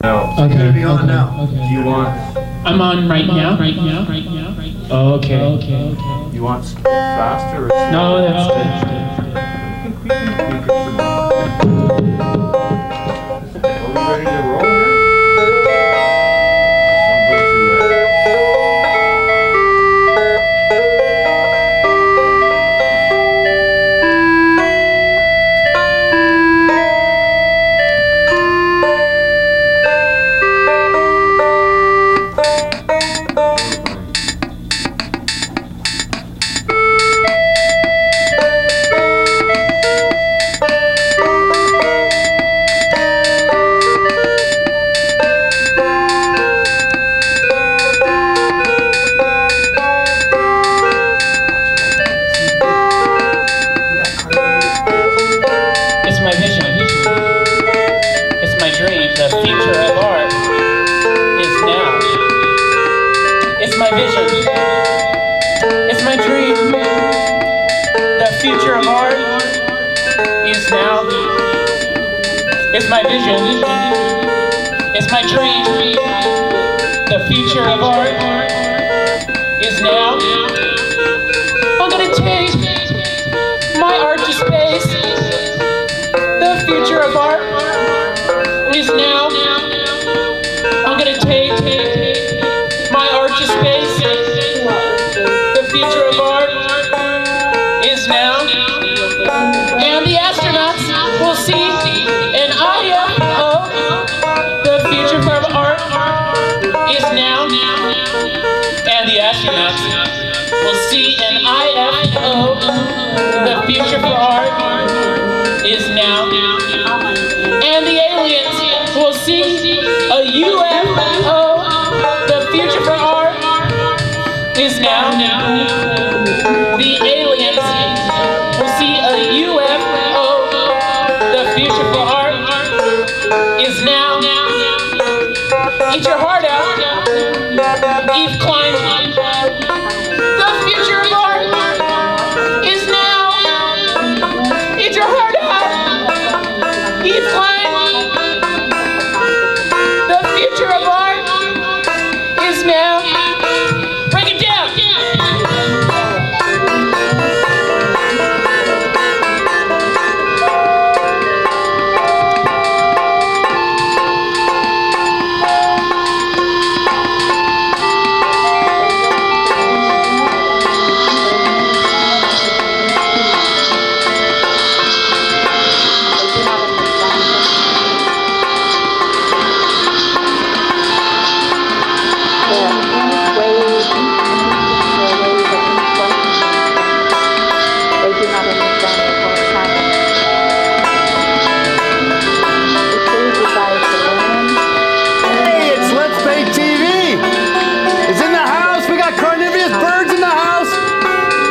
No. Okay. You're gonna be on now. Do you want? I'm on right now. Okay. You want faster or slower? No, that's good. We can tweak it for now. Are we ready to roll here? Somebody to It's my vision. It's my dream. The future of art is now. It's my vision. It's my dream. The future of art is now. It's my vision. It's my dream. The future of art is now. I'm gonna take my art to space. The future of art is now. I'm gonna take my art to space. The future of art is now. And the astronauts will see an IFO. The future of art is now. And the astronauts will see an IFO. The future for art is now. And the aliens will see a UFO. The future for art is now. The aliens will see a UFO. The future for art is now. Eat your heart out. Eve Klein. The future of art is now. Eat your heart out. Eve Klein. The future of art is now. Break it down. Hey, it's Let's Play TV. It's in the house. We got Carniverous Birds in the house.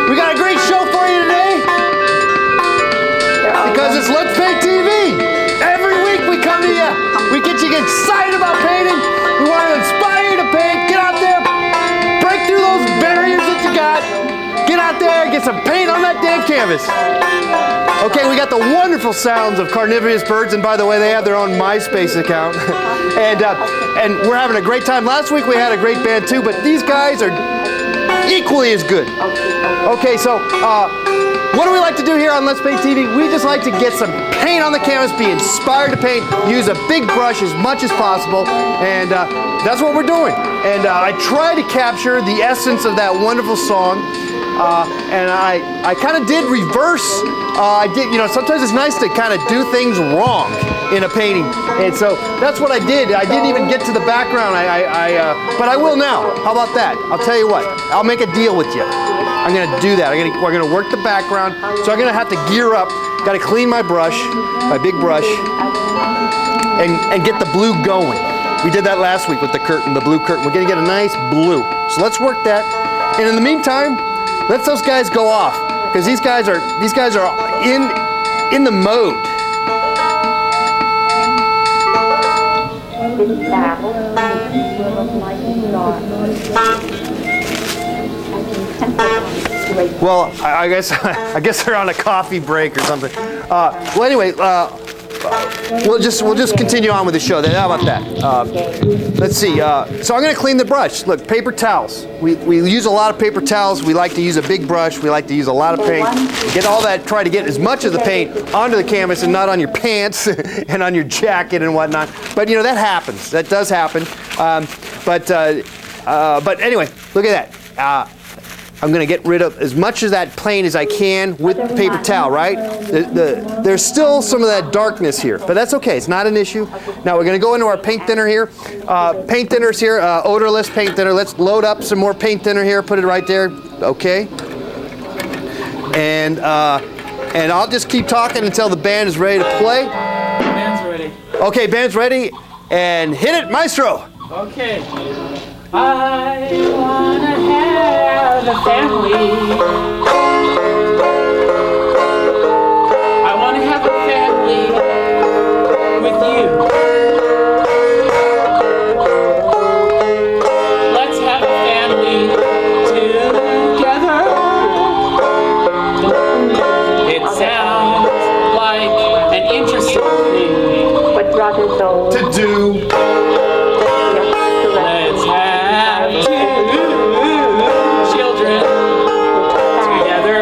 We got a great show for you today. Because it's Let's Play TV. Every week we come to you. We get you excited about painting. We want to inspire you to paint. Get out there. Break through those barriers that you got. Get out there and get some paint on that damn canvas. Okay, we got the wonderful sounds of Carniverous Birds, and by the way, they have their own MySpace account. and we're having a great time. Last week we had a great band too, but these guys are equally as good. Okay, so what do we like to do here on Let's Paint TV? We just like to get some paint on the canvas, be inspired to paint, use a big brush as much as possible, and that's what we're doing. And I try to capture the essence of that wonderful song. And I kind of did reverse. I did, you know, sometimes it's nice to kind of do things wrong in a painting, and so that's what I did. I didn't even get to the background. But I will now. How about that? I'll tell you what. I'll make a deal with you. I'm gonna do that. We're gonna work the background. So I'm gonna have to gear up. Got to clean my brush, my big brush, and get the blue going. We did that last week with the curtain, the blue curtain. We're gonna get a nice blue. So let's work that. And in the meantime, let those guys go off, because these guys are in the mode. Well, I guess they're on a coffee break or something. Well, anyway, we'll just continue on with the show. Then how about that? Let's see. So I'm going to clean the brush. Look, paper towels. We use a lot of paper towels. We like to use a big brush. We like to use a lot of paint. Get all that. Try to get as much of the paint onto the canvas and not on your pants and on your jacket and whatnot. But you know that happens. That does happen. But anyway, look at that. I'm going to get rid of as much of that paint as I can with the paper towel, right? There's still some of that darkness here, but that's okay. It's not an issue. Now we're going to go into our paint thinner here. Paint thinner's here, odorless paint thinner. Let's load up some more paint thinner here. Put it right there. Okay. And I'll just keep talking until the band is ready to play. Band's ready. Okay, band's ready. And hit it, maestro. Okay. I wanna have a family. I wanna have a family with you. Let's have a family together. It sounds like an interesting thing To do. Let's have two children together.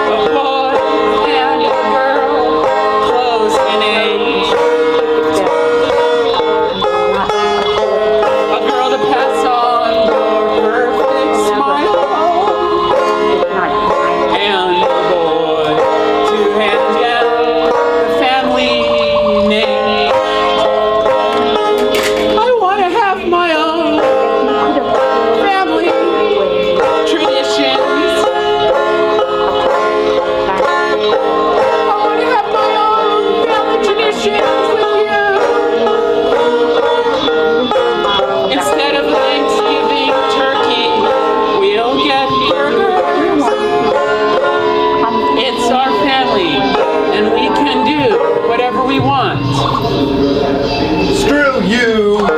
A boy and a girl, close in age. A girl to pass on your perfect smile. And a boy to hand down the family name. I want to have my own family traditions. I want to have my own family traditions with you. Instead of Thanksgiving turkey, we'll get burgers. It's our family, and we can do whatever we want. Screw you.